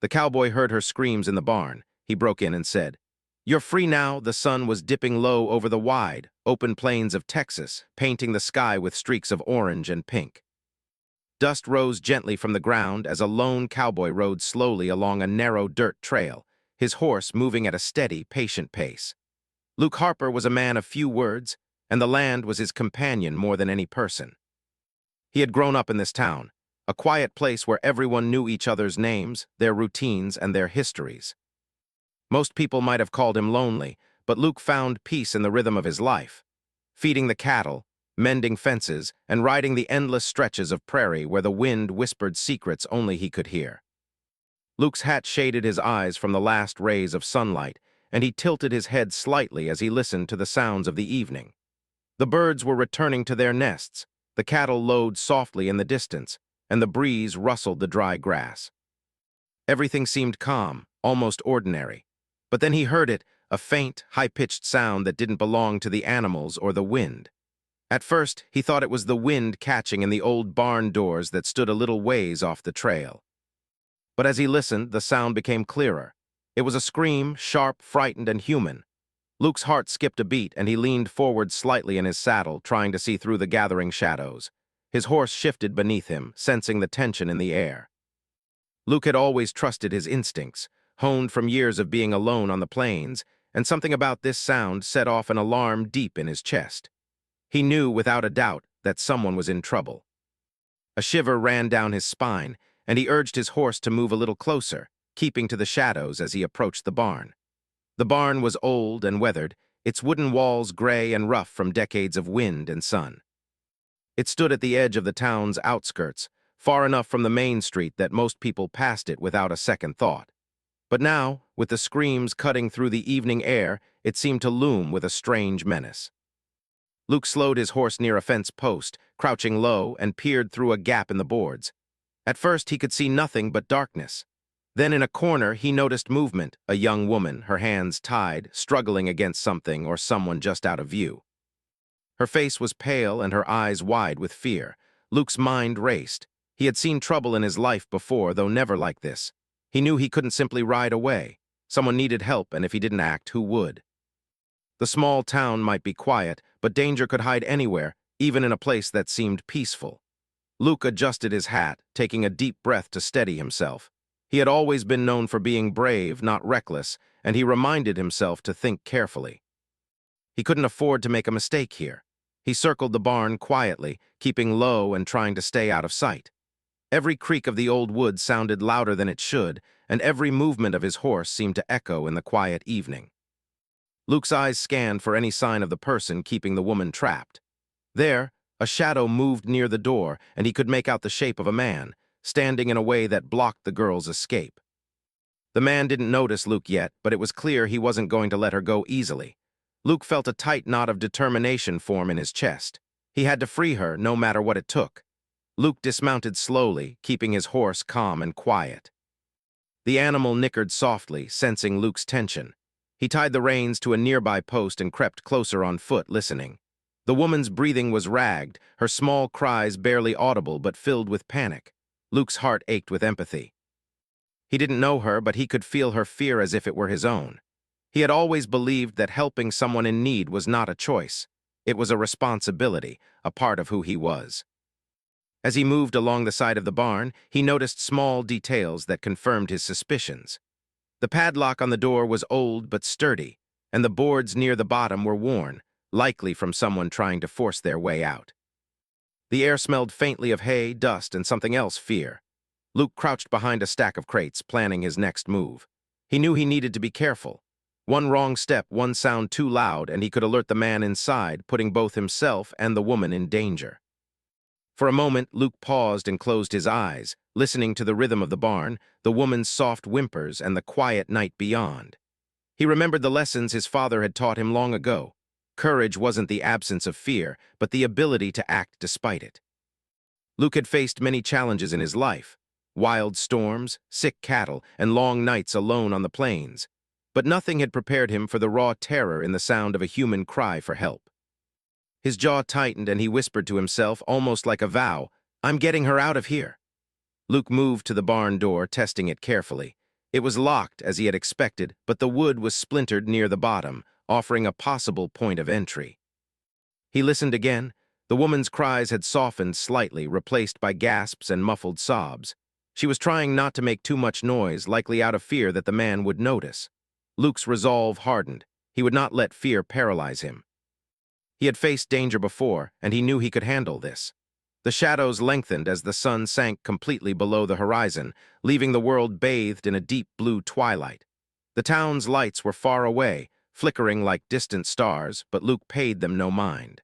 The cowboy heard her screams in the barn. He broke in and said, "You're free now." The sun was dipping low over the wide, open plains of Texas, painting the sky with streaks of orange and pink. Dust rose gently from the ground as a lone cowboy rode slowly along a narrow dirt trail, his horse moving at a steady, patient pace. Luke Harper was a man of few words, and the land was his companion more than any person. He had grown up in this town, a quiet place where everyone knew each other's names, their routines, and their histories. Most people might have called him lonely, but Luke found peace in the rhythm of his life, feeding the cattle, mending fences, and riding the endless stretches of prairie where the wind whispered secrets only he could hear. Luke's hat shaded his eyes from the last rays of sunlight, and he tilted his head slightly as he listened to the sounds of the evening. The birds were returning to their nests, the cattle lowed softly in the distance, and the breeze rustled the dry grass. Everything seemed calm, almost ordinary. But then he heard it, a faint, high-pitched sound that didn't belong to the animals or the wind. At first, he thought it was the wind catching in the old barn doors that stood a little ways off the trail. But as he listened, the sound became clearer. It was a scream, sharp, frightened, and human. Luke's heart skipped a beat, and he leaned forward slightly in his saddle, trying to see through the gathering shadows. His horse shifted beneath him, sensing the tension in the air. Luke had always trusted his instincts, honed from years of being alone on the plains, and something about this sound set off an alarm deep in his chest. He knew without a doubt that someone was in trouble. A shiver ran down his spine, and he urged his horse to move a little closer, keeping to the shadows as he approached the barn. The barn was old and weathered, its wooden walls gray and rough from decades of wind and sun. It stood at the edge of the town's outskirts, far enough from the main street that most people passed it without a second thought. But now, with the screams cutting through the evening air, it seemed to loom with a strange menace. Luke slowed his horse near a fence post, crouching low, and peered through a gap in the boards. At first, he could see nothing but darkness. Then in a corner, he noticed movement, a young woman, her hands tied, struggling against something or someone just out of view. Her face was pale and her eyes wide with fear. Luke's mind raced. He had seen trouble in his life before, though never like this. He knew he couldn't simply ride away. Someone needed help, and if he didn't act, who would? The small town might be quiet, but danger could hide anywhere, even in a place that seemed peaceful. Luke adjusted his hat, taking a deep breath to steady himself. He had always been known for being brave, not reckless, and he reminded himself to think carefully. He couldn't afford to make a mistake here. He circled the barn quietly, keeping low and trying to stay out of sight. Every creak of the old wood sounded louder than it should, and every movement of his horse seemed to echo in the quiet evening. Luke's eyes scanned for any sign of the person keeping the woman trapped. There, a shadow moved near the door, and he could make out the shape of a man, standing in a way that blocked the girl's escape. The man didn't notice Luke yet, but it was clear he wasn't going to let her go easily. Luke felt a tight knot of determination form in his chest. He had to free her, no matter what it took. Luke dismounted slowly, keeping his horse calm and quiet. The animal nickered softly, sensing Luke's tension. He tied the reins to a nearby post and crept closer on foot, listening. The woman's breathing was ragged, her small cries barely audible but filled with panic. Luke's heart ached with empathy. He didn't know her, but he could feel her fear as if it were his own. He had always believed that helping someone in need was not a choice. It was a responsibility, a part of who he was. As he moved along the side of the barn, he noticed small details that confirmed his suspicions. The padlock on the door was old but sturdy, and the boards near the bottom were worn, likely from someone trying to force their way out. The air smelled faintly of hay, dust, and something else, fear. Luke crouched behind a stack of crates, planning his next move. He knew he needed to be careful. One wrong step, one sound too loud, and he could alert the man inside, putting both himself and the woman in danger. For a moment, Luke paused and closed his eyes, listening to the rhythm of the barn, the woman's soft whimpers, and the quiet night beyond. He remembered the lessons his father had taught him long ago. Courage wasn't the absence of fear, but the ability to act despite it. Luke had faced many challenges in his life: wild storms, sick cattle, and long nights alone on the plains. But nothing had prepared him for the raw terror in the sound of a human cry for help. His jaw tightened and he whispered to himself, almost like a vow, "I'm getting her out of here." Luke moved to the barn door, testing it carefully. It was locked, as he had expected, but the wood was splintered near the bottom, offering a possible point of entry. He listened again. The woman's cries had softened slightly, replaced by gasps and muffled sobs. She was trying not to make too much noise, likely out of fear that the man would notice. Luke's resolve hardened. He would not let fear paralyze him. He had faced danger before, and he knew he could handle this. The shadows lengthened as the sun sank completely below the horizon, leaving the world bathed in a deep blue twilight. The town's lights were far away, flickering like distant stars, but Luke paid them no mind.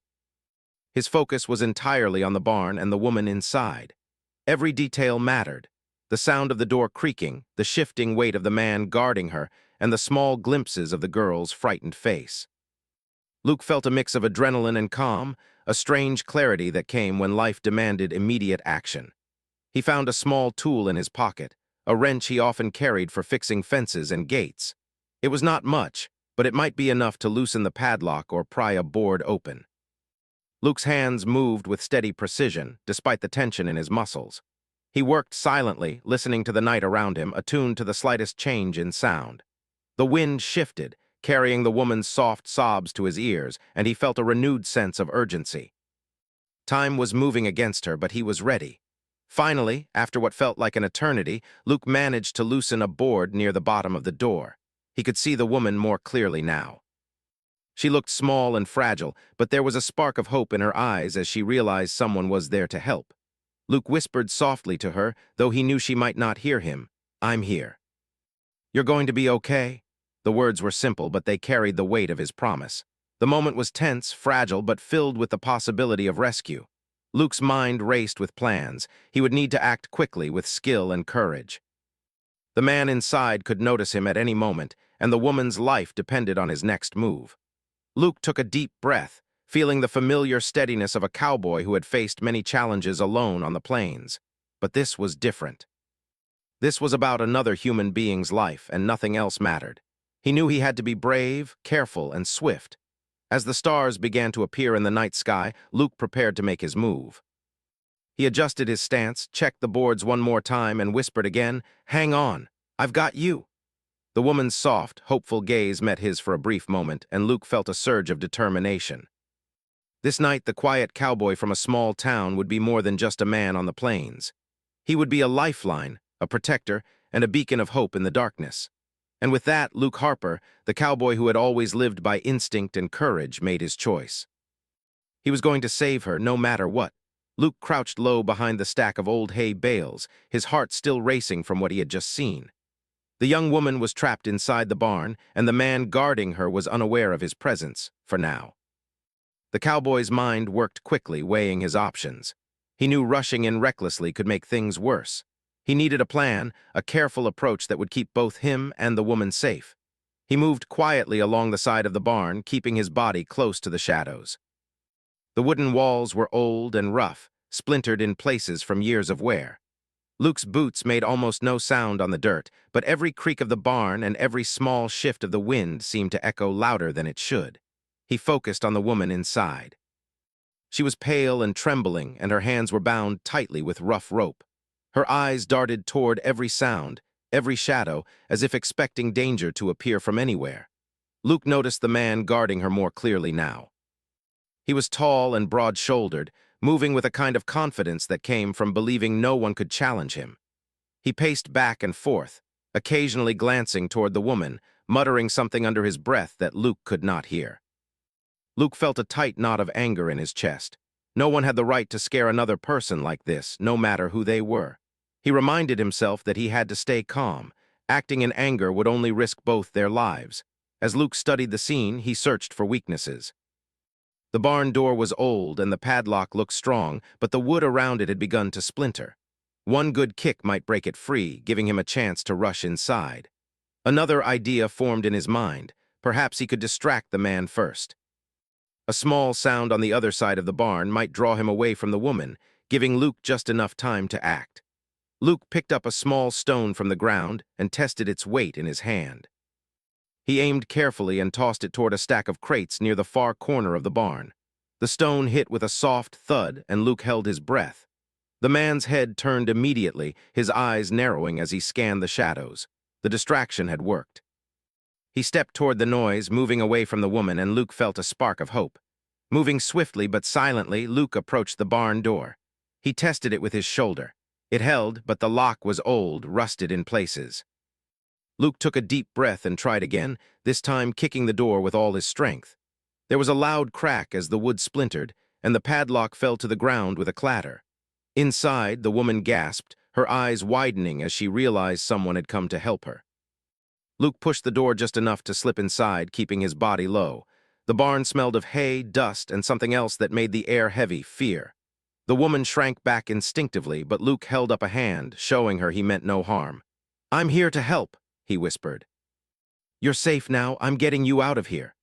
His focus was entirely on the barn and the woman inside. Every detail mattered. The sound of the door creaking, the shifting weight of the man guarding her, and the small glimpses of the girl's frightened face. Luke felt a mix of adrenaline and calm, a strange clarity that came when life demanded immediate action. He found a small tool in his pocket, a wrench he often carried for fixing fences and gates. It was not much, but it might be enough to loosen the padlock or pry a board open. Luke's hands moved with steady precision, despite the tension in his muscles. He worked silently, listening to the night around him, attuned to the slightest change in sound. The wind shifted, carrying the woman's soft sobs to his ears, and he felt a renewed sense of urgency. Time was moving against her, but he was ready. Finally, after what felt like an eternity, Luke managed to loosen a board near the bottom of the door. He could see the woman more clearly now. She looked small and fragile, but there was a spark of hope in her eyes as she realized someone was there to help. Luke whispered softly to her, though he knew she might not hear him, "I'm here." "You're going to be okay?" The words were simple, but they carried the weight of his promise. The moment was tense, fragile, but filled with the possibility of rescue. Luke's mind raced with plans. He would need to act quickly, with skill and courage. The man inside could notice him at any moment, and the woman's life depended on his next move. Luke took a deep breath, feeling the familiar steadiness of a cowboy who had faced many challenges alone on the plains. But this was different. This was about another human being's life, and nothing else mattered. He knew he had to be brave, careful, and swift. As the stars began to appear in the night sky, Luke prepared to make his move. He adjusted his stance, checked the boards one more time, and whispered again, "Hang on, I've got you." The woman's soft, hopeful gaze met his for a brief moment, and Luke felt a surge of determination. This night, the quiet cowboy from a small town would be more than just a man on the plains. He would be a lifeline, a protector, and a beacon of hope in the darkness. And with that, Luke Harper, the cowboy who had always lived by instinct and courage, made his choice. He was going to save her, no matter what. Luke crouched low behind the stack of old hay bales, his heart still racing from what he had just seen. The young woman was trapped inside the barn, and the man guarding her was unaware of his presence, for now. The cowboy's mind worked quickly, weighing his options. He knew rushing in recklessly could make things worse. He needed a plan, a careful approach that would keep both him and the woman safe. He moved quietly along the side of the barn, keeping his body close to the shadows. The wooden walls were old and rough, splintered in places from years of wear. Luke's boots made almost no sound on the dirt, but every creak of the barn and every small shift of the wind seemed to echo louder than it should. He focused on the woman inside. She was pale and trembling, and her hands were bound tightly with rough rope. Her eyes darted toward every sound, every shadow, as if expecting danger to appear from anywhere. Luke noticed the man guarding her more clearly now. He was tall and broad-shouldered, moving with a kind of confidence that came from believing no one could challenge him. He paced back and forth, occasionally glancing toward the woman, muttering something under his breath that Luke could not hear. Luke felt a tight knot of anger in his chest. No one had the right to scare another person like this, no matter who they were. He reminded himself that he had to stay calm. Acting in anger would only risk both their lives. As Luke studied the scene, he searched for weaknesses. The barn door was old and the padlock looked strong, but the wood around it had begun to splinter. One good kick might break it free, giving him a chance to rush inside. Another idea formed in his mind. Perhaps he could distract the man first. A small sound on the other side of the barn might draw him away from the woman, giving Luke just enough time to act. Luke picked up a small stone from the ground and tested its weight in his hand. He aimed carefully and tossed it toward a stack of crates near the far corner of the barn. The stone hit with a soft thud, and Luke held his breath. The man's head turned immediately, his eyes narrowing as he scanned the shadows. The distraction had worked. He stepped toward the noise, moving away from the woman, and Luke felt a spark of hope. Moving swiftly but silently, Luke approached the barn door. He tested it with his shoulder. It held, but the lock was old, rusted in places. Luke took a deep breath and tried again, this time kicking the door with all his strength. There was a loud crack as the wood splintered, and the padlock fell to the ground with a clatter. Inside, the woman gasped, her eyes widening as she realized someone had come to help her. Luke pushed the door just enough to slip inside, keeping his body low. The barn smelled of hay, dust, and something else that made the air heavy, fear. The woman shrank back instinctively, but Luke held up a hand, showing her he meant no harm. "I'm here to help," he whispered. "You're safe now. I'm getting you out of here."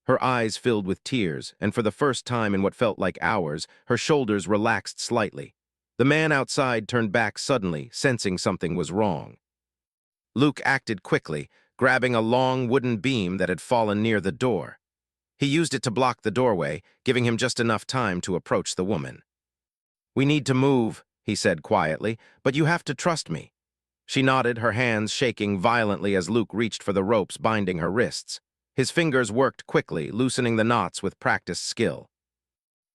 Her eyes filled with tears, and for the first time in what felt like hours, her shoulders relaxed slightly. The man outside turned back suddenly, sensing something was wrong. Luke acted quickly, grabbing a long wooden beam that had fallen near the door. He used it to block the doorway, giving him just enough time to approach the woman. "We need to move," he said quietly, "but you have to trust me." She nodded, her hands shaking violently as Luke reached for the ropes binding her wrists. His fingers worked quickly, loosening the knots with practiced skill.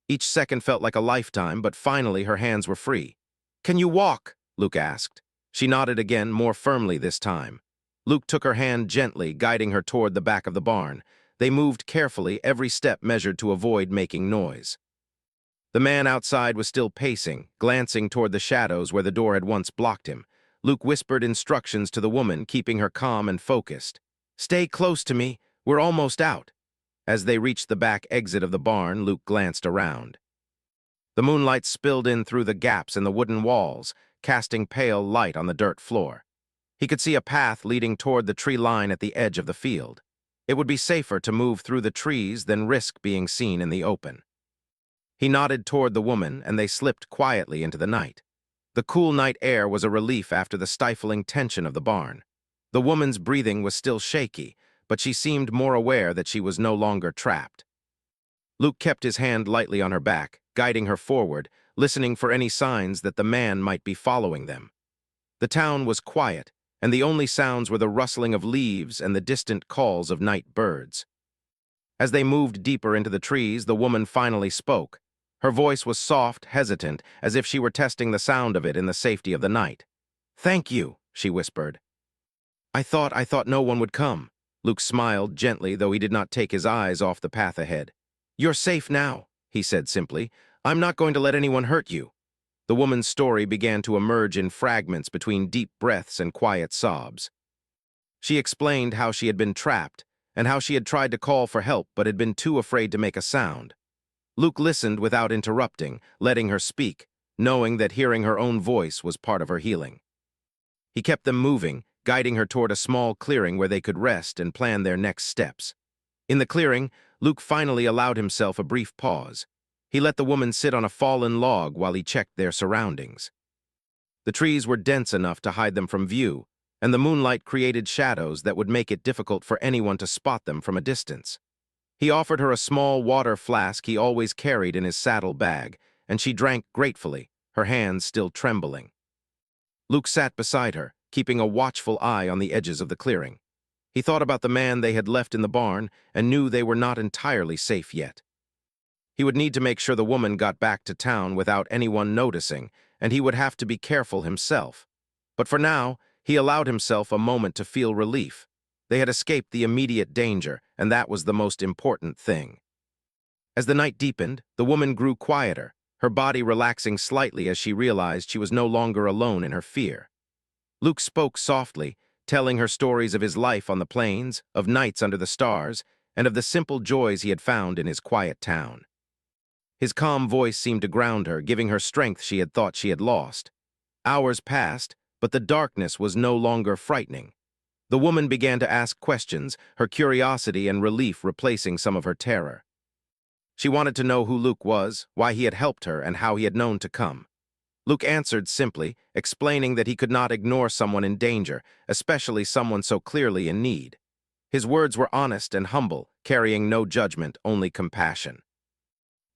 Each second felt like a lifetime, but finally her hands were free. "Can you walk?" Luke asked. She nodded again, more firmly this time. Luke took her hand gently, guiding her toward the back of the barn. They moved carefully, every step measured to avoid making noise. The man outside was still pacing, glancing toward the shadows where the door had once blocked him. Luke whispered instructions to the woman, keeping her calm and focused. "Stay close to me. We're almost out." As they reached the back exit of the barn, Luke glanced around. The moonlight spilled in through the gaps in the wooden walls, casting pale light on the dirt floor. He could see a path leading toward the tree line at the edge of the field. It would be safer to move through the trees than risk being seen in the open. He nodded toward the woman, and they slipped quietly into the night. The cool night air was a relief after the stifling tension of the barn. The woman's breathing was still shaky, but she seemed more aware that she was no longer trapped. Luke kept his hand lightly on her back, guiding her forward, listening for any signs that the man might be following them. The town was quiet, and the only sounds were the rustling of leaves and the distant calls of night birds. As they moved deeper into the trees, the woman finally spoke. Her voice was soft, hesitant, as if she were testing the sound of it in the safety of the night. "Thank you," she whispered. I thought no one would come." Luke smiled gently, though he did not take his eyes off the path ahead. "You're safe now," he said simply. "I'm not going to let anyone hurt you." The woman's story began to emerge in fragments between deep breaths and quiet sobs. She explained how she had been trapped, and how she had tried to call for help but had been too afraid to make a sound. Luke listened without interrupting, letting her speak, knowing that hearing her own voice was part of her healing. He kept them moving, guiding her toward a small clearing where they could rest and plan their next steps. In the clearing, Luke finally allowed himself a brief pause. He let the woman sit on a fallen log while he checked their surroundings. The trees were dense enough to hide them from view, and the moonlight created shadows that would make it difficult for anyone to spot them from a distance. He offered her a small water flask he always carried in his saddle bag, and she drank gratefully, her hands still trembling. Luke sat beside her, keeping a watchful eye on the edges of the clearing. He thought about the man they had left in the barn and knew they were not entirely safe yet. He would need to make sure the woman got back to town without anyone noticing, and he would have to be careful himself. But for now, he allowed himself a moment to feel relief. They had escaped the immediate danger, and that was the most important thing. As the night deepened, the woman grew quieter, her body relaxing slightly as she realized she was no longer alone in her fear. Luke spoke softly, telling her stories of his life on the plains, of nights under the stars, and of the simple joys he had found in his quiet town. His calm voice seemed to ground her, giving her strength she had thought she had lost. Hours passed, but the darkness was no longer frightening. The woman began to ask questions, her curiosity and relief replacing some of her terror. She wanted to know who Luke was, why he had helped her, and how he had known to come. Luke answered simply, explaining that he could not ignore someone in danger, especially someone so clearly in need. His words were honest and humble, carrying no judgment, only compassion.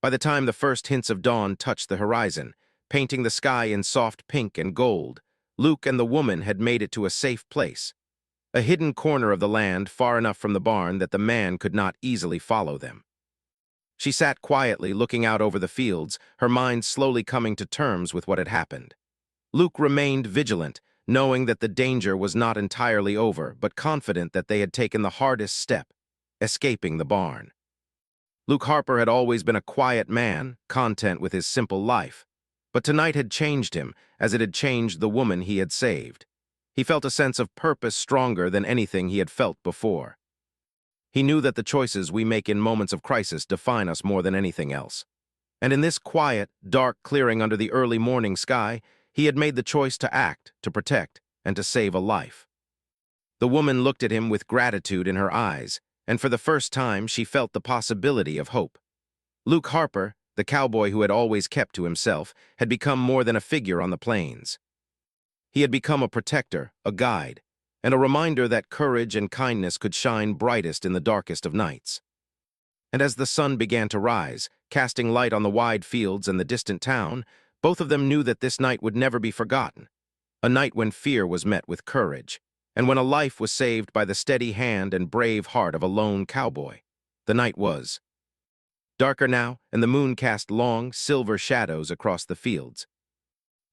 By the time the first hints of dawn touched the horizon, painting the sky in soft pink and gold, Luke and the woman had made it to a safe place. a hidden corner of the land far enough from the barn that the man could not easily follow them. She sat quietly, looking out over the fields, her mind slowly coming to terms with what had happened. Luke remained vigilant, knowing that the danger was not entirely over, but confident that they had taken the hardest step, escaping the barn. Luke Harper had always been a quiet man, content with his simple life. But tonight had changed him, as it had changed the woman he had saved. He felt a sense of purpose stronger than anything he had felt before. He knew that the choices we make in moments of crisis define us more than anything else. And in this quiet, dark clearing under the early morning sky, he had made the choice to act, to protect, and to save a life. The woman looked at him with gratitude in her eyes, and for the first time she felt the possibility of hope. Luke Harper, the cowboy who had always kept to himself, had become more than a figure on the plains. He had become a protector, a guide, and a reminder that courage and kindness could shine brightest in the darkest of nights. And as the sun began to rise, casting light on the wide fields and the distant town, both of them knew that this night would never be forgotten, a night when fear was met with courage, and when a life was saved by the steady hand and brave heart of a lone cowboy. The night was darker now, and the moon cast long, silver shadows across the fields.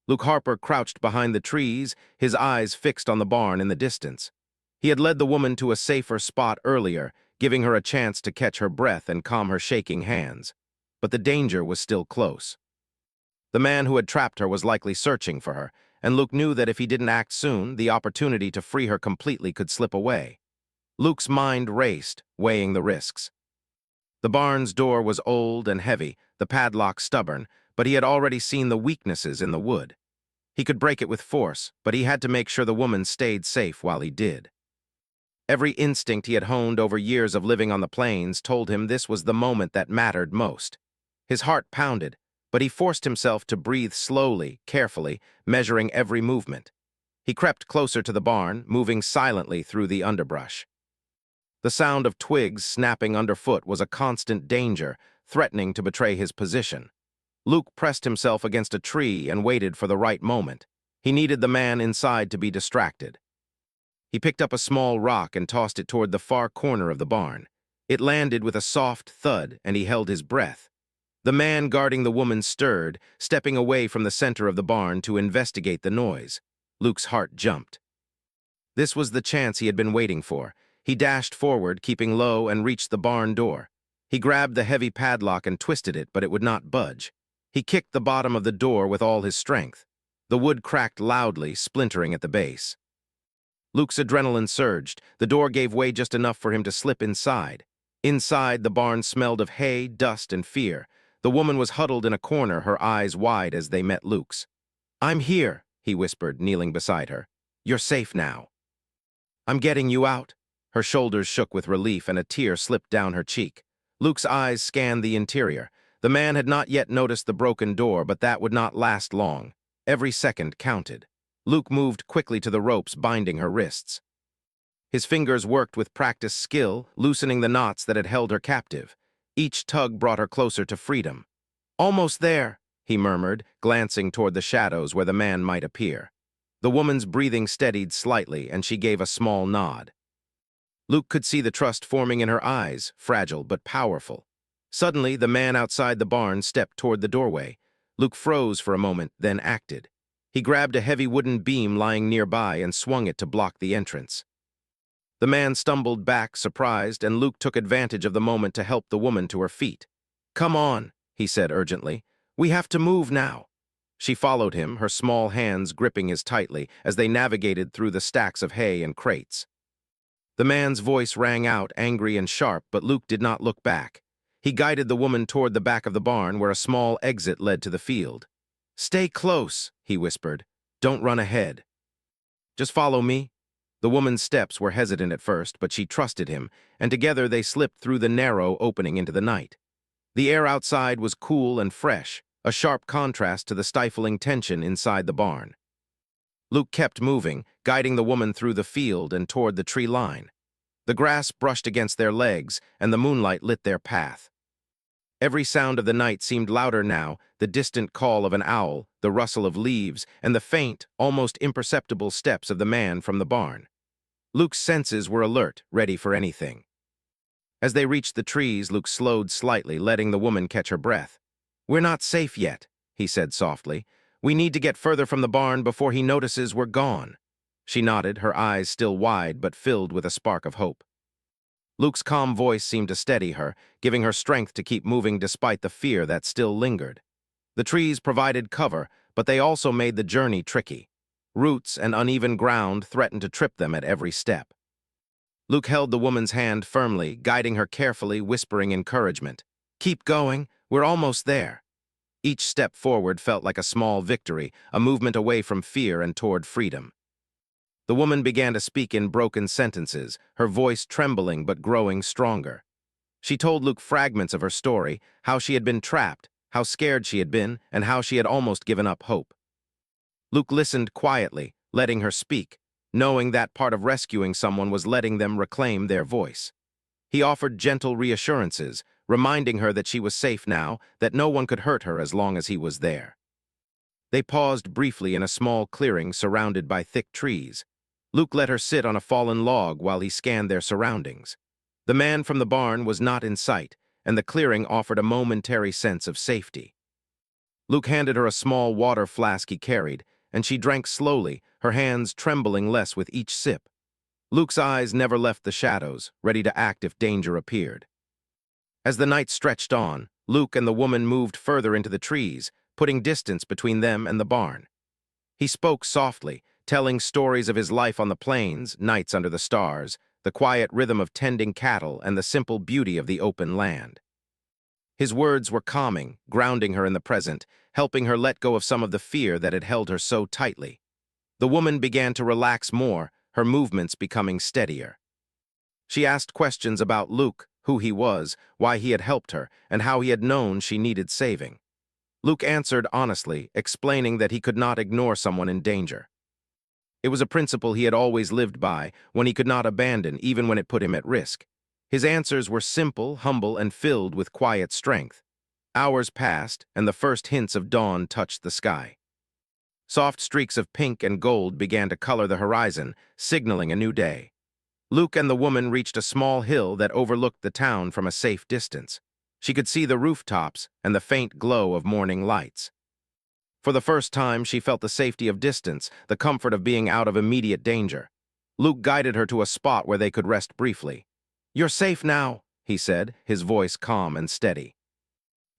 Luke Harper crouched behind the trees, his eyes fixed on the barn in the distance. He had led the woman to a safer spot earlier, giving her a chance to catch her breath and calm her shaking hands. But the danger was still close. The man who had trapped her was likely searching for her, and Luke knew that if he didn't act soon, the opportunity to free her completely could slip away. Luke's mind raced, weighing the risks. The barn's door was old and heavy, the padlock stubborn, but he had already seen the weaknesses in the wood. He could break it with force, but he had to make sure the woman stayed safe while he did. Every instinct he had honed over years of living on the plains told him this was the moment that mattered most. His heart pounded, but he forced himself to breathe slowly, carefully, measuring every movement. He crept closer to the barn, moving silently through the underbrush. The sound of twigs snapping underfoot was a constant danger, threatening to betray his position. Luke pressed himself against a tree and waited for the right moment. He needed the man inside to be distracted. He picked up a small rock and tossed it toward the far corner of the barn. It landed with a soft thud, and he held his breath. The man guarding the woman stirred, stepping away from the center of the barn to investigate the noise. Luke's heart jumped. This was the chance he had been waiting for. He dashed forward, keeping low, and reached the barn door. He grabbed the heavy padlock and twisted it, but it would not budge. He kicked the bottom of the door with all his strength. The wood cracked loudly, splintering at the base. Luke's adrenaline surged. The door gave way just enough for him to slip inside. Inside, the barn smelled of hay, dust, and fear. The woman was huddled in a corner, her eyes wide as they met Luke's. "I'm here," he whispered, kneeling beside her. "You're safe now." "I'm getting you out." Her shoulders shook with relief and a tear slipped down her cheek. Luke's eyes scanned the interior. The man had not yet noticed the broken door, but that would not last long. Every second counted. Luke moved quickly to the ropes binding her wrists. His fingers worked with practiced skill, loosening the knots that had held her captive. Each tug brought her closer to freedom. "Almost there," he murmured, glancing toward the shadows where the man might appear. The woman's breathing steadied slightly, and she gave a small nod. Luke could see the trust forming in her eyes, fragile but powerful. Suddenly, the man outside the barn stepped toward the doorway. Luke froze for a moment, then acted. He grabbed a heavy wooden beam lying nearby and swung it to block the entrance. The man stumbled back, surprised, and Luke took advantage of the moment to help the woman to her feet. "Come on," he said urgently. "We have to move now." She followed him, her small hands gripping his tightly as they navigated through the stacks of hay and crates. The man's voice rang out, angry and sharp, but Luke did not look back. He guided the woman toward the back of the barn where a small exit led to the field. "Stay close," he whispered. "Don't run ahead. Just follow me." The woman's steps were hesitant at first, but she trusted him, and together they slipped through the narrow opening into the night. The air outside was cool and fresh, a sharp contrast to the stifling tension inside the barn. Luke kept moving, guiding the woman through the field and toward the tree line. The grass brushed against their legs, and the moonlight lit their path. Every sound of the night seemed louder now, the distant call of an owl, the rustle of leaves, and the faint, almost imperceptible steps of the man from the barn. Luke's senses were alert, ready for anything. As they reached the trees, Luke slowed slightly, letting the woman catch her breath. "We're not safe yet," he said softly. "We need to get further from the barn before he notices we're gone." She nodded, her eyes still wide but filled with a spark of hope. Luke's calm voice seemed to steady her, giving her strength to keep moving despite the fear that still lingered. The trees provided cover, but they also made the journey tricky. Roots and uneven ground threatened to trip them at every step. Luke held the woman's hand firmly, guiding her carefully, whispering encouragement. "Keep going, we're almost there." Each step forward felt like a small victory, a movement away from fear and toward freedom. The woman began to speak in broken sentences, her voice trembling but growing stronger. She told Luke fragments of her story, how she had been trapped, how scared she had been, and how she had almost given up hope. Luke listened quietly, letting her speak, knowing that part of rescuing someone was letting them reclaim their voice. He offered gentle reassurances, reminding her that she was safe now, that no one could hurt her as long as he was there. They paused briefly in a small clearing surrounded by thick trees. Luke let her sit on a fallen log while he scanned their surroundings. The man from the barn was not in sight, and the clearing offered a momentary sense of safety. Luke handed her a small water flask he carried, and she drank slowly, her hands trembling less with each sip. Luke's eyes never left the shadows, ready to act if danger appeared. As the night stretched on, Luke and the woman moved further into the trees, putting distance between them and the barn. He spoke softly, telling stories of his life on the plains, nights under the stars, the quiet rhythm of tending cattle, and the simple beauty of the open land. His words were calming, grounding her in the present, helping her let go of some of the fear that had held her so tightly. The woman began to relax more, her movements becoming steadier. She asked questions about Luke, who he was, why he had helped her, and how he had known she needed saving. Luke answered honestly, explaining that he could not ignore someone in danger. It was a principle he had always lived by, one he could not abandon even when it put him at risk. His answers were simple, humble, and filled with quiet strength. Hours passed, and the first hints of dawn touched the sky. Soft streaks of pink and gold began to color the horizon, signaling a new day. Luke and the woman reached a small hill that overlooked the town from a safe distance. She could see the rooftops and the faint glow of morning lights. For the first time, she felt the safety of distance, the comfort of being out of immediate danger. Luke guided her to a spot where they could rest briefly. "You're safe now," he said, his voice calm and steady.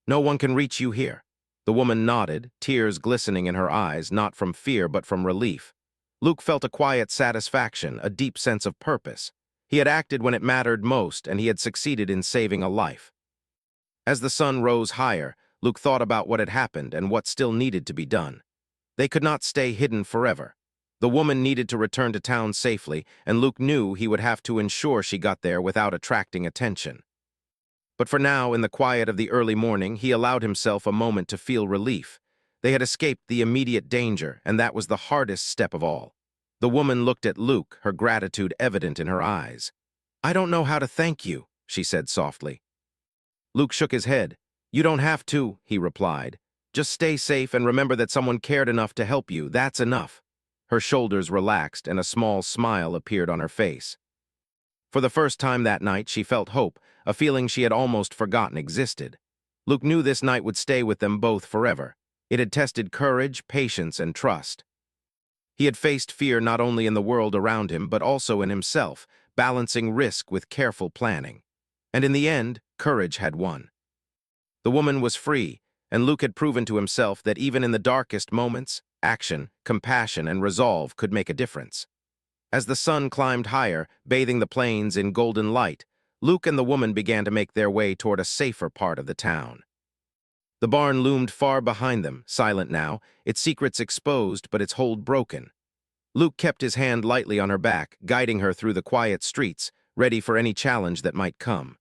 "No one can reach you here." The woman nodded, tears glistening in her eyes, not from fear but from relief. Luke felt a quiet satisfaction, a deep sense of purpose. He had acted when it mattered most, and he had succeeded in saving a life. As the sun rose higher, Luke thought about what had happened and what still needed to be done. They could not stay hidden forever. The woman needed to return to town safely, and Luke knew he would have to ensure she got there without attracting attention. But for now, in the quiet of the early morning, he allowed himself a moment to feel relief. They had escaped the immediate danger, and that was the hardest step of all. The woman looked at Luke, her gratitude evident in her eyes. "I don't know how to thank you," she said softly. Luke shook his head. "You don't have to," he replied. "Just stay safe and remember that someone cared enough to help you. That's enough." Her shoulders relaxed and a small smile appeared on her face. For the first time that night, she felt hope, a feeling she had almost forgotten existed. Luke knew this night would stay with them both forever. It had tested courage, patience, and trust. He had faced fear not only in the world around him, but also in himself, balancing risk with careful planning. And in the end, courage had won. The woman was free, and Luke had proven to himself that even in the darkest moments, action, compassion, and resolve could make a difference. As the sun climbed higher, bathing the plains in golden light, Luke and the woman began to make their way toward a safer part of the town. The barn loomed far behind them, silent now, its secrets exposed but its hold broken. Luke kept his hand lightly on her back, guiding her through the quiet streets, ready for any challenge that might come.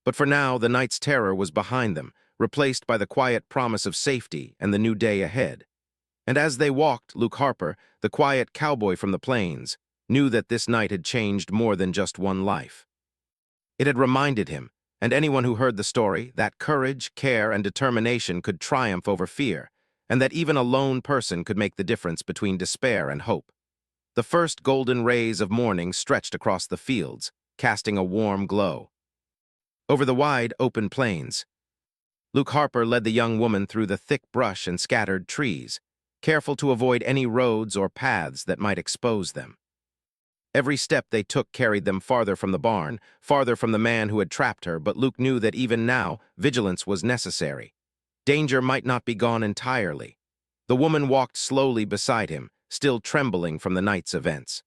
But for now, the night's terror was behind them, replaced by the quiet promise of safety and the new day ahead. And as they walked, Luke Harper, the quiet cowboy from the plains, knew that this night had changed more than just one life. It had reminded him, and anyone who heard the story, that courage, care, and determination could triumph over fear, and that even a lone person could make the difference between despair and hope. The first golden rays of morning stretched across the fields, casting a warm glow. Over the wide, open plains, Luke Harper led the young woman through the thick brush and scattered trees, careful to avoid any roads or paths that might expose them. Every step they took carried them farther from the barn, farther from the man who had trapped her, but Luke knew that even now, vigilance was necessary. Danger might not be gone entirely. The woman walked slowly beside him, still trembling from the night's events.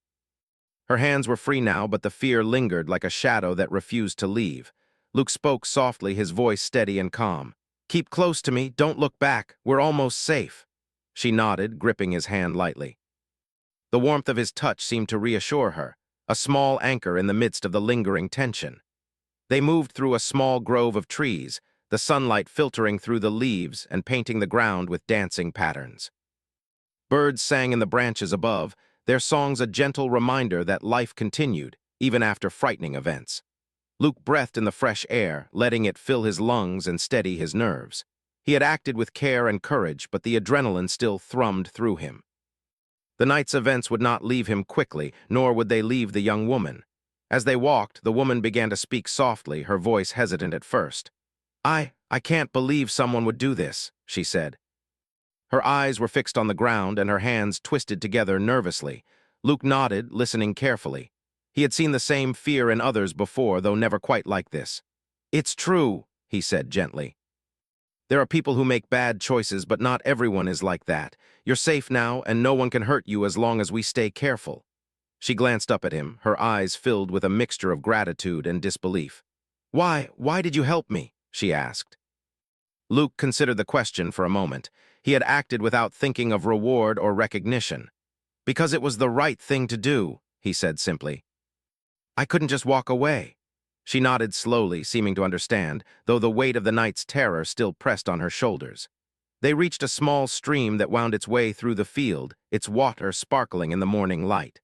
Her hands were free now, but the fear lingered like a shadow that refused to leave. Luke spoke softly, his voice steady and calm. "Keep close to me, don't look back, we're almost safe." She nodded, gripping his hand lightly. The warmth of his touch seemed to reassure her, a small anchor in the midst of the lingering tension. They moved through a small grove of trees, the sunlight filtering through the leaves and painting the ground with dancing patterns. Birds sang in the branches above, their songs a gentle reminder that life continued, even after frightening events. Luke breathed in the fresh air, letting it fill his lungs and steady his nerves. He had acted with care and courage, but the adrenaline still thrummed through him. The night's events would not leave him quickly, nor would they leave the young woman. As they walked, the woman began to speak softly, her voice hesitant at first. I can't believe someone would do this," she said. Her eyes were fixed on the ground and her hands twisted together nervously. Luke nodded, listening carefully. He had seen the same fear in others before, though never quite like this. "It's true," he said gently. "There are people who make bad choices, but not everyone is like that. You're safe now, and no one can hurt you as long as we stay careful." She glanced up at him, her eyes filled with a mixture of gratitude and disbelief. Why did you help me?" she asked. Luke considered the question for a moment. He had acted without thinking of reward or recognition. "Because it was the right thing to do," he said simply. "I couldn't just walk away." She nodded slowly, seeming to understand, though the weight of the night's terror still pressed on her shoulders. They reached a small stream that wound its way through the field, its water sparkling in the morning light.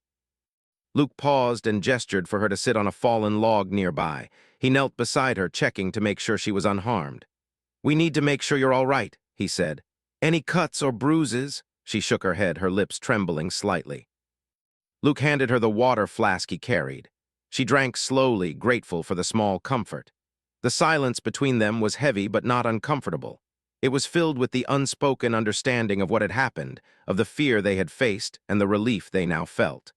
Luke paused and gestured for her to sit on a fallen log nearby. He knelt beside her, checking to make sure she was unharmed. "We need to make sure you're all right," he said. "Any cuts or bruises?" She shook her head, her lips trembling slightly. Luke handed her the water flask he carried. She drank slowly, grateful for the small comfort. The silence between them was heavy but not uncomfortable. It was filled with the unspoken understanding of what had happened, of the fear they had faced, and the relief they now felt.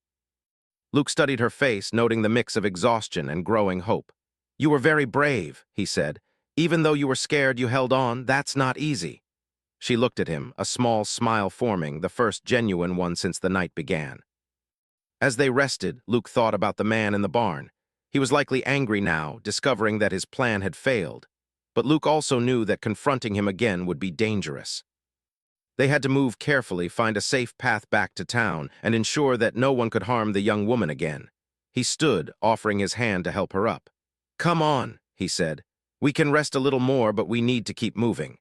Luke studied her face, noting the mix of exhaustion and growing hope. "You were very brave," he said. "Even though you were scared, you held on. That's not easy." She looked at him, a small smile forming, the first genuine one since the night began. As they rested, Luke thought about the man in the barn. He was likely angry now, discovering that his plan had failed. But Luke also knew that confronting him again would be dangerous. They had to move carefully, find a safe path back to town, and ensure that no one could harm the young woman again. He stood, offering his hand to help her up. "Come on," he said. "We can rest a little more, but we need to keep moving."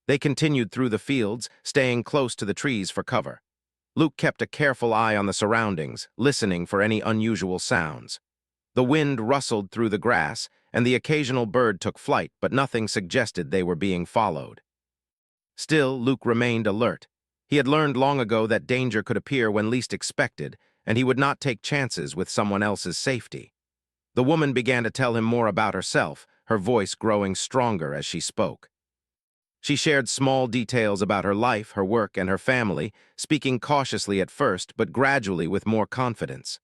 They continued through the fields, staying close to the trees for cover. Luke kept a careful eye on the surroundings, listening for any unusual sounds. The wind rustled through the grass, and the occasional bird took flight, but nothing suggested they were being followed. Still, Luke remained alert. He had learned long ago that danger could appear when least expected, and he would not take chances with someone else's safety. The woman began to tell him more about herself, her voice growing stronger as she spoke. She shared small details about her life, her work, and her family, speaking cautiously at first, but gradually with more confidence.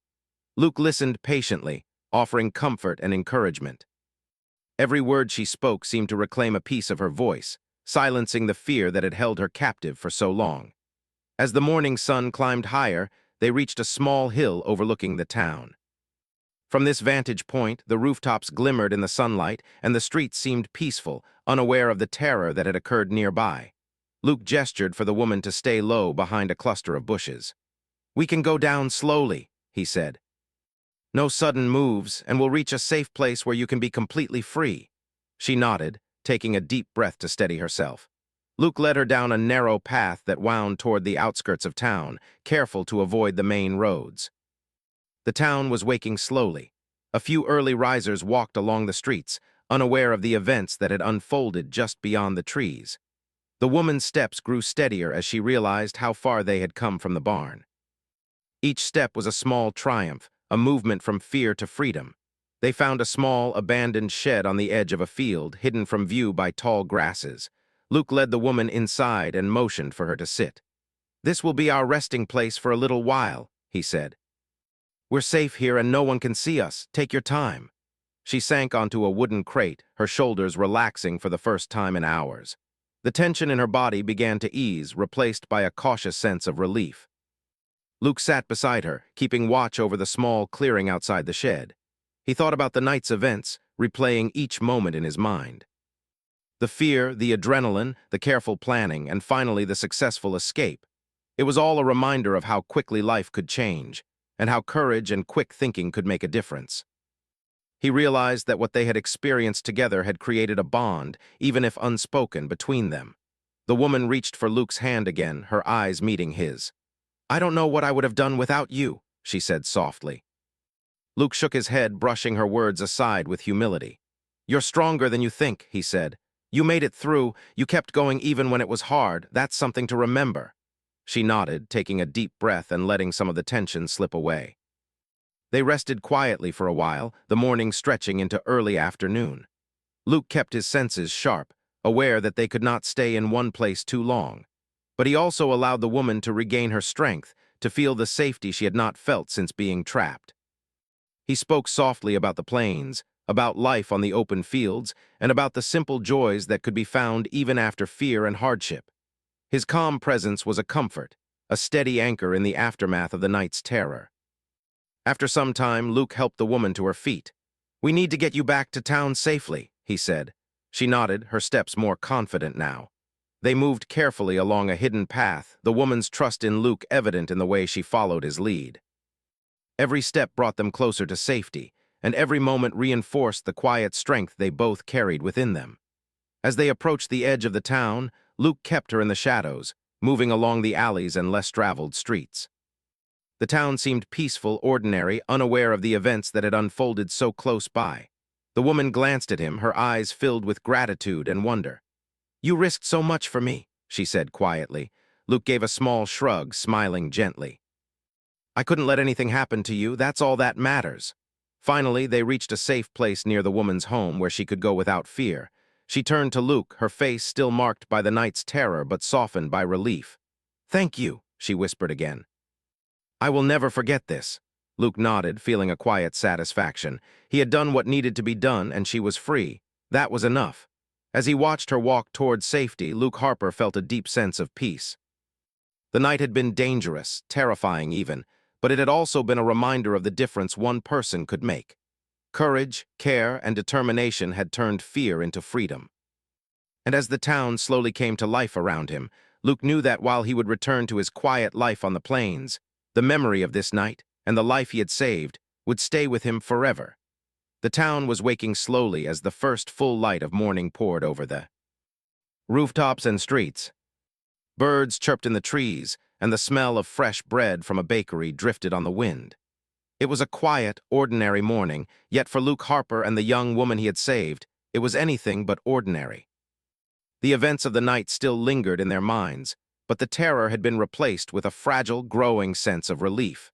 Luke listened patiently, offering comfort and encouragement. Every word she spoke seemed to reclaim a piece of her voice, silencing the fear that had held her captive for so long. As the morning sun climbed higher, they reached a small hill overlooking the town. From this vantage point, the rooftops glimmered in the sunlight, and the streets seemed peaceful, unaware of the terror that had occurred nearby. Luke gestured for the woman to stay low behind a cluster of bushes. "We can go down slowly," he said. "No sudden moves, and we'll reach a safe place where you can be completely free." She nodded, taking a deep breath to steady herself. Luke led her down a narrow path that wound toward the outskirts of town, careful to avoid the main roads. The town was waking slowly. A few early risers walked along the streets, unaware of the events that had unfolded just beyond the trees. The woman's steps grew steadier as she realized how far they had come from the barn. Each step was a small triumph, a movement from fear to freedom. They found a small, abandoned shed on the edge of a field, hidden from view by tall grasses. Luke led the woman inside and motioned for her to sit. "This will be our resting place for a little while," he said. "We're safe here and no one can see us. Take your time." She sank onto a wooden crate, her shoulders relaxing for the first time in hours. The tension in her body began to ease, replaced by a cautious sense of relief. Luke sat beside her, keeping watch over the small clearing outside the shed. He thought about the night's events, replaying each moment in his mind. The fear, the adrenaline, the careful planning, and finally the successful escape. It was all a reminder of how quickly life could change, and how courage and quick thinking could make a difference. He realized that what they had experienced together had created a bond, even if unspoken, between them. The woman reached for Luke's hand again, her eyes meeting his. "I don't know what I would have done without you," she said softly. Luke shook his head, brushing her words aside with humility. "You're stronger than you think," he said. "You made it through, you kept going even when it was hard. That's something to remember." She nodded, taking a deep breath and letting some of the tension slip away. They rested quietly for a while, the morning stretching into early afternoon. Luke kept his senses sharp, aware that they could not stay in one place too long. But he also allowed the woman to regain her strength, to feel the safety she had not felt since being trapped. He spoke softly about the plains, about life on the open fields, and about the simple joys that could be found even after fear and hardship. His calm presence was a comfort, a steady anchor in the aftermath of the night's terror. After some time, Luke helped the woman to her feet. "We need to get you back to town safely," he said. She nodded, her steps more confident now. They moved carefully along a hidden path, the woman's trust in Luke evident in the way she followed his lead. Every step brought them closer to safety, and every moment reinforced the quiet strength they both carried within them. As they approached the edge of the town, Luke kept her in the shadows, moving along the alleys and less traveled streets. The town seemed peaceful, ordinary, unaware of the events that had unfolded so close by. The woman glanced at him, her eyes filled with gratitude and wonder. "You risked so much for me," she said quietly. Luke gave a small shrug, smiling gently. "I couldn't let anything happen to you, that's all that matters." Finally, they reached a safe place near the woman's home where she could go without fear. She turned to Luke, her face still marked by the night's terror but softened by relief. "Thank you," she whispered again. "I will never forget this." Luke nodded, feeling a quiet satisfaction. He had done what needed to be done, and she was free. That was enough. As he watched her walk toward safety, Luke Harper felt a deep sense of peace. The night had been dangerous, terrifying even, but it had also been a reminder of the difference one person could make. Courage, care, and determination had turned fear into freedom. And as the town slowly came to life around him, Luke knew that while he would return to his quiet life on the plains, the memory of this night, and the life he had saved, would stay with him forever. The town was waking slowly as the first full light of morning poured over the rooftops and streets. Birds chirped in the trees, and the smell of fresh bread from a bakery drifted on the wind. It was a quiet, ordinary morning, yet for Luke Harper and the young woman he had saved, it was anything but ordinary. The events of the night still lingered in their minds, but the terror had been replaced with a fragile, growing sense of relief.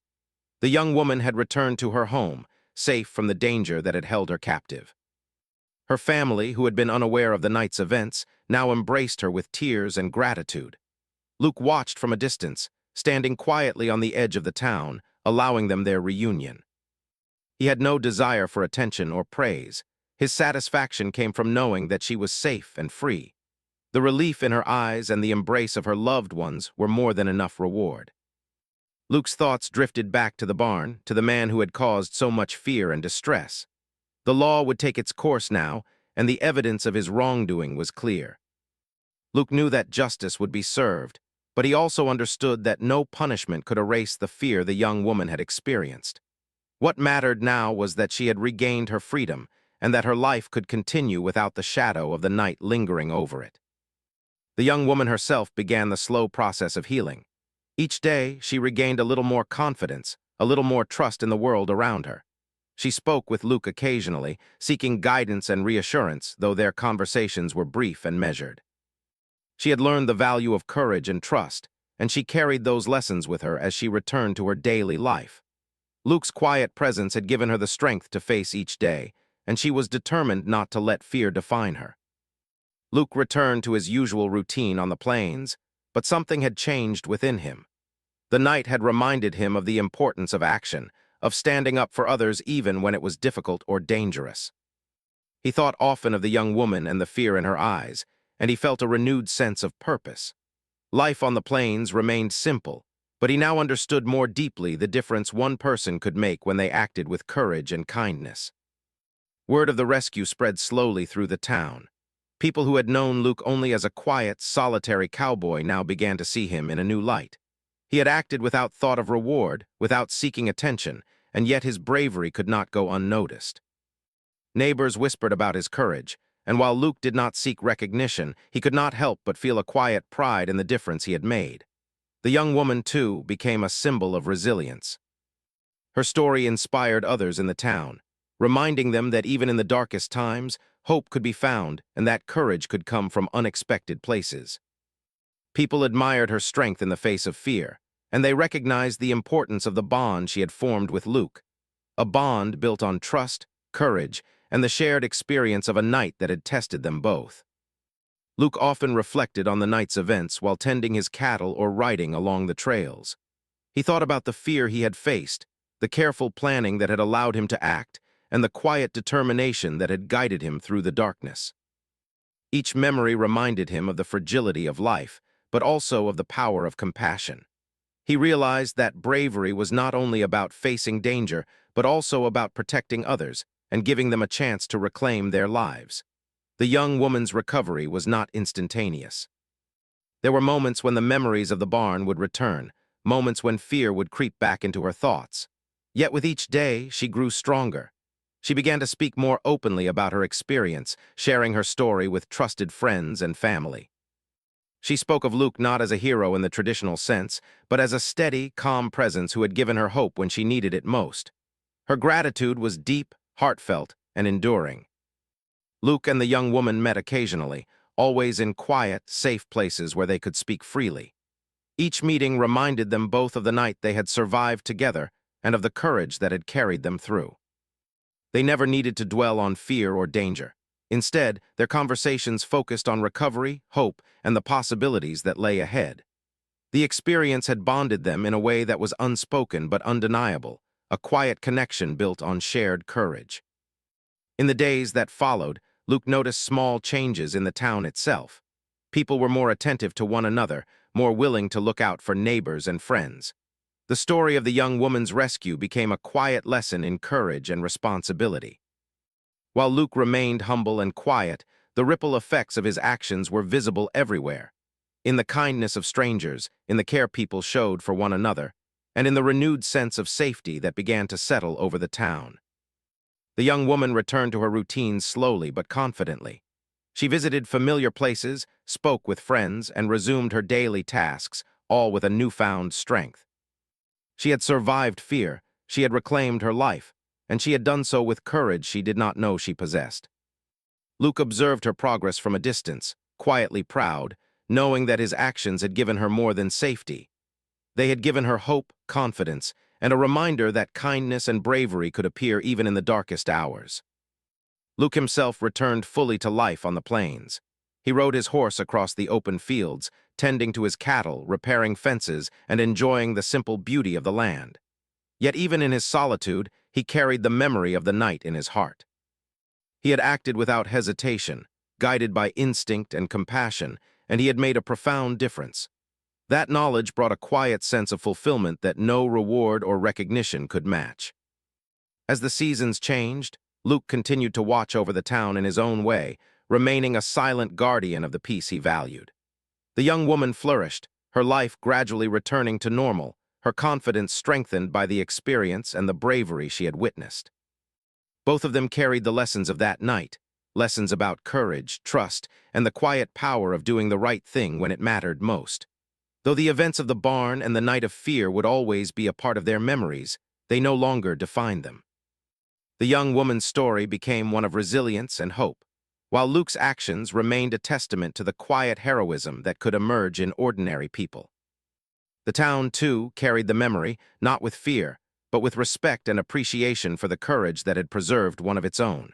The young woman had returned to her home, safe from the danger that had held her captive. Her family, who had been unaware of the night's events, now embraced her with tears and gratitude. Luke watched from a distance, standing quietly on the edge of the town, allowing them their reunion. He had no desire for attention or praise. His satisfaction came from knowing that she was safe and free. The relief in her eyes and the embrace of her loved ones were more than enough reward. Luke's thoughts drifted back to the barn, to the man who had caused so much fear and distress. The law would take its course now, and the evidence of his wrongdoing was clear. Luke knew that justice would be served, but he also understood that no punishment could erase the fear the young woman had experienced. What mattered now was that she had regained her freedom, and that her life could continue without the shadow of the night lingering over it. The young woman herself began the slow process of healing. Each day, she regained a little more confidence, a little more trust in the world around her. She spoke with Luke occasionally, seeking guidance and reassurance, though their conversations were brief and measured. She had learned the value of courage and trust, and she carried those lessons with her as she returned to her daily life. Luke's quiet presence had given her the strength to face each day, and she was determined not to let fear define her. Luke returned to his usual routine on the plains, but something had changed within him. The night had reminded him of the importance of action, of standing up for others even when it was difficult or dangerous. He thought often of the young woman and the fear in her eyes, and he felt a renewed sense of purpose. Life on the plains remained simple, but he now understood more deeply the difference one person could make when they acted with courage and kindness. Word of the rescue spread slowly through the town. People who had known Luke only as a quiet, solitary cowboy now began to see him in a new light. He had acted without thought of reward, without seeking attention, and yet his bravery could not go unnoticed. Neighbors whispered about his courage, and while Luke did not seek recognition, he could not help but feel a quiet pride in the difference he had made. The young woman, too, became a symbol of resilience. Her story inspired others in the town, reminding them that even in the darkest times, hope could be found and that courage could come from unexpected places. People admired her strength in the face of fear, and they recognized the importance of the bond she had formed with Luke, a bond built on trust, courage, and the shared experience of a night that had tested them both. Luke often reflected on the night's events while tending his cattle or riding along the trails. He thought about the fear he had faced, the careful planning that had allowed him to act, and the quiet determination that had guided him through the darkness. Each memory reminded him of the fragility of life, but also of the power of compassion. He realized that bravery was not only about facing danger, but also about protecting others and giving them a chance to reclaim their lives. The young woman's recovery was not instantaneous. There were moments when the memories of the barn would return, moments when fear would creep back into her thoughts. Yet with each day, she grew stronger. She began to speak more openly about her experience, sharing her story with trusted friends and family. She spoke of Luke not as a hero in the traditional sense, but as a steady, calm presence who had given her hope when she needed it most. Her gratitude was deep, heartfelt, and enduring. Luke and the young woman met occasionally, always in quiet, safe places where they could speak freely. Each meeting reminded them both of the night they had survived together and of the courage that had carried them through. They never needed to dwell on fear or danger. Instead, their conversations focused on recovery, hope, and the possibilities that lay ahead. The experience had bonded them in a way that was unspoken but undeniable, a quiet connection built on shared courage. In the days that followed, Luke noticed small changes in the town itself. People were more attentive to one another, more willing to look out for neighbors and friends. The story of the young woman's rescue became a quiet lesson in courage and responsibility. While Luke remained humble and quiet, the ripple effects of his actions were visible everywhere. In the kindness of strangers, in the care people showed for one another, and in the renewed sense of safety that began to settle over the town. The young woman returned to her routine slowly but confidently. She visited familiar places, spoke with friends, and resumed her daily tasks, all with a newfound strength. She had survived fear, she had reclaimed her life, and she had done so with courage she did not know she possessed. Luke observed her progress from a distance, quietly proud, knowing that his actions had given her more than safety. They had given her hope, confidence, and a reminder that kindness and bravery could appear even in the darkest hours. Luke himself returned fully to life on the plains. He rode his horse across the open fields, tending to his cattle, repairing fences, and enjoying the simple beauty of the land. Yet even in his solitude, he carried the memory of the night in his heart. He had acted without hesitation, guided by instinct and compassion, and he had made a profound difference. That knowledge brought a quiet sense of fulfillment that no reward or recognition could match. As the seasons changed, Luke continued to watch over the town in his own way, remaining a silent guardian of the peace he valued. The young woman flourished, her life gradually returning to normal, her confidence strengthened by the experience and the bravery she had witnessed. Both of them carried the lessons of that night, lessons about courage, trust, and the quiet power of doing the right thing when it mattered most. Though the events of the barn and the night of fear would always be a part of their memories, they no longer defined them. The young woman's story became one of resilience and hope, while Luke's actions remained a testament to the quiet heroism that could emerge in ordinary people. The town, too, carried the memory, not with fear, but with respect and appreciation for the courage that had preserved one of its own.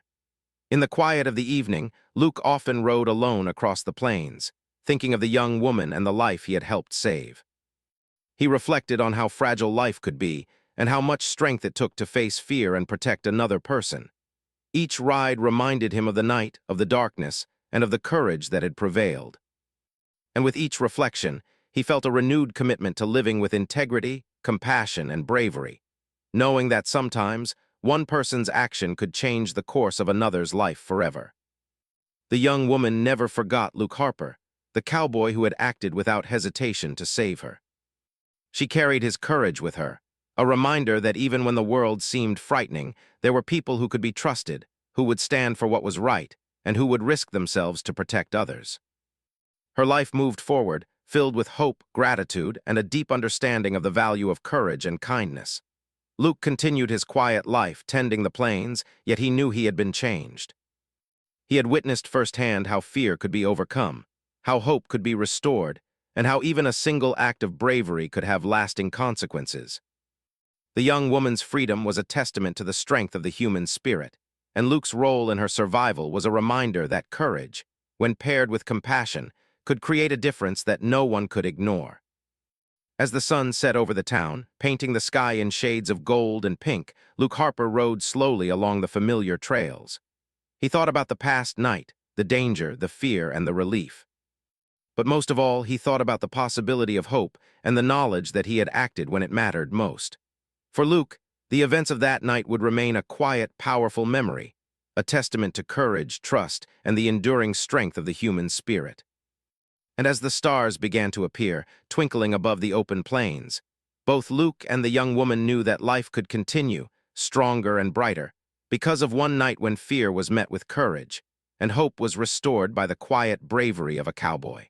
In the quiet of the evening, Luke often rode alone across the plains, thinking of the young woman and the life he had helped save. He reflected on how fragile life could be and how much strength it took to face fear and protect another person. Each ride reminded him of the night, of the darkness, and of the courage that had prevailed. And with each reflection, he felt a renewed commitment to living with integrity, compassion, and bravery, knowing that sometimes one person's action could change the course of another's life forever. The young woman never forgot Luke Harper, the cowboy who had acted without hesitation to save her. She carried his courage with her, a reminder that even when the world seemed frightening, there were people who could be trusted, who would stand for what was right, and who would risk themselves to protect others. Her life moved forward, filled with hope, gratitude, and a deep understanding of the value of courage and kindness. Luke continued his quiet life, tending the plains, yet he knew he had been changed. He had witnessed firsthand how fear could be overcome, how hope could be restored, and how even a single act of bravery could have lasting consequences. The young woman's freedom was a testament to the strength of the human spirit, and Luke's role in her survival was a reminder that courage, when paired with compassion, could create a difference that no one could ignore. As the sun set over the town, painting the sky in shades of gold and pink, Luke Harper rode slowly along the familiar trails. He thought about the past night, the danger, the fear, and the relief. But most of all, he thought about the possibility of hope and the knowledge that he had acted when it mattered most. For Luke, the events of that night would remain a quiet, powerful memory, a testament to courage, trust, and the enduring strength of the human spirit. And as the stars began to appear, twinkling above the open plains, both Luke and the young woman knew that life could continue, stronger and brighter, because of one night when fear was met with courage, and hope was restored by the quiet bravery of a cowboy.